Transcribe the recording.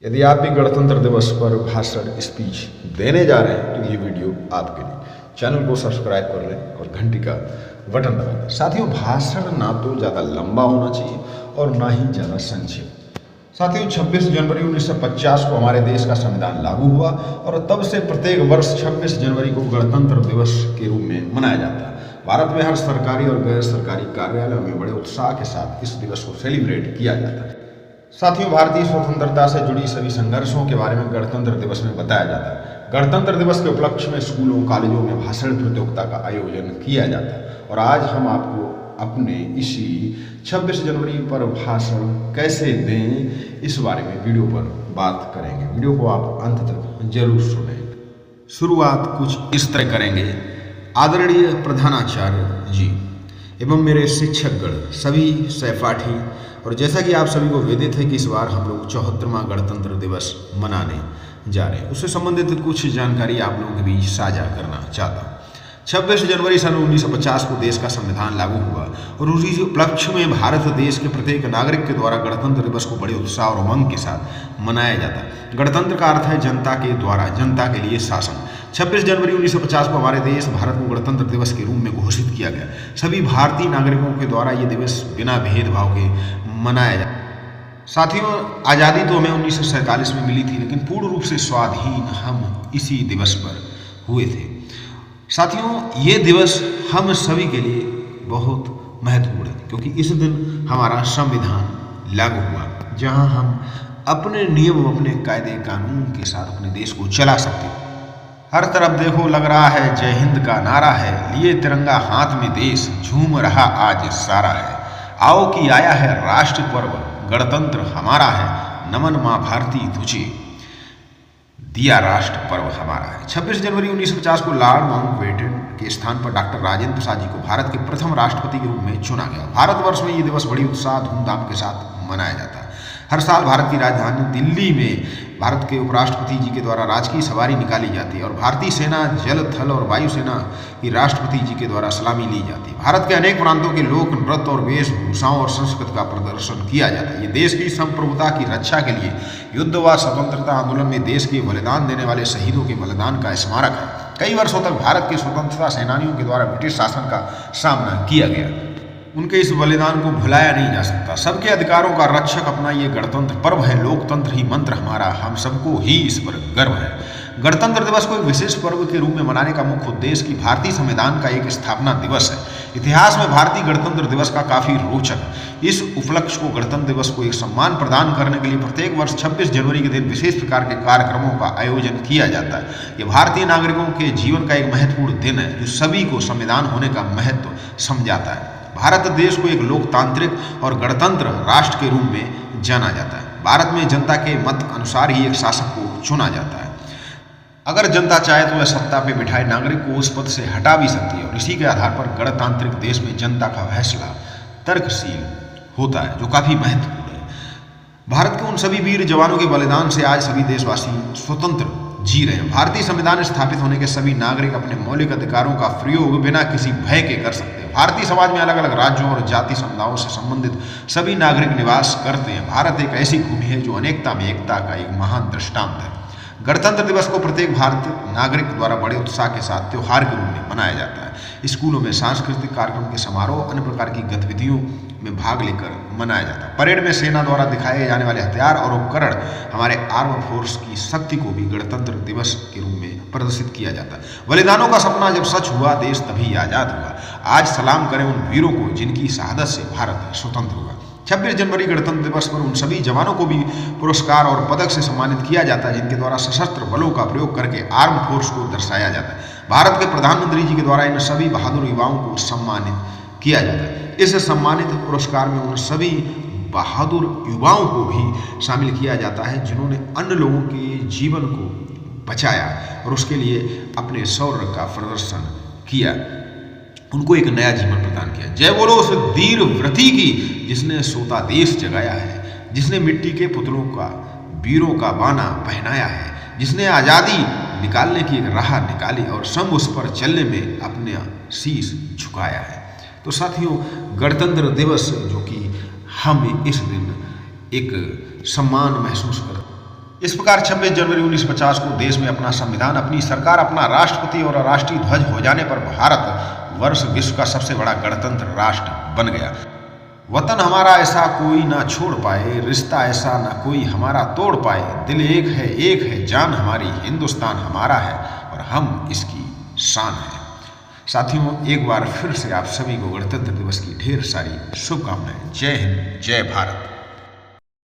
यदि आप भी गणतंत्र दिवस पर भाषण स्पीच देने जा रहे हैं तो ये वीडियो आपके लिए। चैनल को सब्सक्राइब कर लें और घंटी का बटन दबा दें। साथियों, भाषण ना तो ज़्यादा लंबा होना चाहिए और ना ही ज़्यादा संक्षिप्त। साथियों, 26 जनवरी 1950 को हमारे देश का संविधान लागू हुआ और तब से प्रत्येक वर्ष 26 जनवरी को गणतंत्र दिवस के रूप में मनाया जाता है। भारत में हर सरकारी और गैर सरकारी कार्यालयों में बड़े उत्साह के साथ इस दिवस को सेलिब्रेट किया जाता है। साथियों, भारतीय स्वतंत्रता से जुड़ी सभी संघर्षों के बारे में गणतंत्र दिवस में बताया जाता है। गणतंत्र दिवस के उपलक्ष्य में स्कूलों कॉलेजों में भाषण प्रतियोगिता का आयोजन किया जाता है और आज हम आपको अपने इसी 26 जनवरी पर भाषण कैसे दें इस बारे में वीडियो पर बात करेंगे। वीडियो को आप अंत तक जरूर सुनें। शुरुआत कुछ इस तरह करेंगे। आदरणीय प्रधानाचार्य जी एवं मेरे शिक्षकगण, सभी सहपाठी, और जैसा कि आप सभी को विदित है कि इस बार हम लोग 74वां गणतंत्र दिवस मनाने जा रहे हैं, उससे संबंधित कुछ जानकारी आप लोगों के बीच साझा करना चाहता हूँ। 26 जनवरी सन 1950 को देश का संविधान लागू हुआ और उसी उपलक्ष्य में भारत देश के प्रत्येक नागरिक के द्वारा गणतंत्र दिवस को बड़े उत्साह और उमंग के साथ मनाया जाता है। गणतंत्र का अर्थ है जनता के द्वारा जनता के लिए शासन। 26 जनवरी 1950 को हमारे देश भारत को गणतंत्र दिवस के रूप में घोषित किया गया। सभी भारतीय नागरिकों के द्वारा ये दिवस बिना भेदभाव के मनाया जाता है। साथियों, आज़ादी तो हमें 1947 में मिली थी, लेकिन पूर्ण रूप से स्वाधीन हम इसी दिवस पर हुए थे। साथियों, ये दिवस हम सभी के लिए बहुत महत्वपूर्ण है क्योंकि इस दिन हमारा संविधान लागू हुआ, जहां हम अपने नियम, अपने कायदे कानून के साथ अपने देश को चला सकते हैं। हर तरफ देखो लग रहा है जय हिंद का नारा है, लिए तिरंगा हाथ में देश झूम रहा आज सारा है। आओ कि आया है राष्ट्र पर्व, गणतंत्र हमारा है, नमन माँ भारती तुझे, दिया राष्ट्र पर्व हमारा है। 26 जनवरी 1950 को लॉर्ड माउंटबेटन के स्थान पर डॉक्टर राजेंद्र प्रसाद जी को भारत के प्रथम राष्ट्रपति के रूप में चुना गया। भारतवर्ष में ये दिवस बड़ी उत्साह धूमधाम के साथ मनाया जाता है। हर साल भारत की राजधानी दिल्ली में भारत के उपराष्ट्रपति जी के द्वारा राजकीय सवारी निकाली जाती है और भारतीय सेना, जल, थल और वायु सेना की राष्ट्रपति जी के द्वारा सलामी ली जाती है। भारत के अनेक प्रांतों के लोक नृत्य और वेशभूषाओं और संस्कृति का प्रदर्शन किया जाता है। ये देश की संप्रभुता की रक्षा के लिए युद्ध व स्वतंत्रता आंदोलन में देश के बलिदान देने वाले शहीदों के बलिदान का स्मारक है। कई वर्षों तक भारत के स्वतंत्रता सेनानियों के द्वारा ब्रिटिश शासन का सामना किया गया। उनके इस बलिदान को भुलाया नहीं जा सकता। सबके अधिकारों का रक्षक अपना ये गणतंत्र पर्व है। लोकतंत्र ही मंत्र हमारा, हम सबको ही इस पर गर्व है। गणतंत्र दिवस को एक विशेष पर्व के रूप में मनाने का मुख्य उद्देश्य कि भारतीय संविधान का एक स्थापना दिवस है। इतिहास में भारतीय गणतंत्र दिवस का काफी रोचक। इस उपलक्ष्य को गणतंत्र दिवस को एक सम्मान प्रदान करने के लिए प्रत्येक वर्ष 26 जनवरी के दिन विशेष प्रकार के कार्यक्रमों का आयोजन किया जाता है। ये भारतीय नागरिकों के जीवन का एक महत्वपूर्ण दिन है जो सभी को संविधान होने का महत्व समझाता है। भारत देश को एक लोकतांत्रिक और गणतंत्र राष्ट्र के रूप में जाना जाता है। भारत में जनता के मत अनुसार ही एक शासक को चुना जाता है। अगर जनता चाहे तो वह सत्ता पे बिठाए नागरिक को उस पद से हटा भी सकती है और इसी के आधार पर गणतांत्रिक देश में जनता का फैसला तर्कशील होता है, जो काफी महत्वपूर्ण है। भारत के उन सभी वीर जवानों के बलिदान से आज सभी देशवासी स्वतंत्र जी रहे हैं। भारतीय संविधान स्थापित होने के सभी नागरिक अपने मौलिक अधिकारों का प्रयोग बिना किसी भय के कर सकते हैं। भारतीय समाज में अलग अलग राज्यों और जाति समुदायों से संबंधित सभी नागरिक निवास करते हैं। भारत एक ऐसी भूमि है जो अनेकता में एकता का एक महान दृष्टांत है। गणतंत्र दिवस को प्रत्येक भारतीय नागरिक द्वारा बड़े उत्साह के साथ त्योहार के रूप में मनाया जाता है। स्कूलों में सांस्कृतिक कार्यक्रम के समारोह, अन्य प्रकार की गतिविधियों में भाग लेकर मनाया जाता है। परेड में सेना द्वारा दिखाए जाने वाले हथियार और उपकरण, हमारे आर्म फोर्स की शक्ति को भी गणतंत्र दिवस के रूप में प्रदर्शित किया जाता है। बलिदानों का सपना जब सच हुआ, देश तभी आजाद हुआ। आज सलाम करें उन वीरों को जिनकी शहादत से भारत स्वतंत्र हुआ। 26 जनवरी गणतंत्र दिवस पर उन सभी जवानों को भी पुरस्कार और पदक से सम्मानित किया जाता है जिनके द्वारा सशस्त्र बलों का प्रयोग करके आर्म फोर्स को दर्शाया जाता है। भारत के प्रधानमंत्री जी के द्वारा इन सभी बहादुर युवाओं को सम्मानित किया जाता है। इस सम्मानित पुरस्कार में उन सभी बहादुर युवाओं को भी शामिल किया जाता है जिन्होंने अन्य लोगों के जीवन को बचाया और उसके लिए अपने शौर्य का प्रदर्शन किया, उनको एक नया जीवन प्रदान किया। जय बोलो उस वीर व्रती की जिसने सोता देश जगाया है, जिसने मिट्टी के पुतलों का वीरों का बाना पहनाया है, जिसने आज़ादी निकालने की एक राह निकाली और सब उस पर चलने में अपने शीश झुकाया है। तो साथियों, गणतंत्र दिवस जो कि हम इस दिन एक सम्मान महसूस करते हैं, इस प्रकार 26 जनवरी 1950 को देश में अपना संविधान, अपनी सरकार, अपना राष्ट्रपति और राष्ट्रीय ध्वज हो जाने पर भारत वर्ष विश्व का सबसे बड़ा गणतंत्र राष्ट्र बन गया। वतन हमारा ऐसा कोई ना छोड़ पाए, रिश्ता ऐसा ना कोई हमारा तोड़ पाए, दिल एक है जान हमारी, हिंदुस्तान हमारा है और हम इसकी शान है। साथियों, एक बार फिर से आप सभी को गणतंत्र दिवस की ढेर सारी शुभकामनाएं। जय हिंद, जय भारत।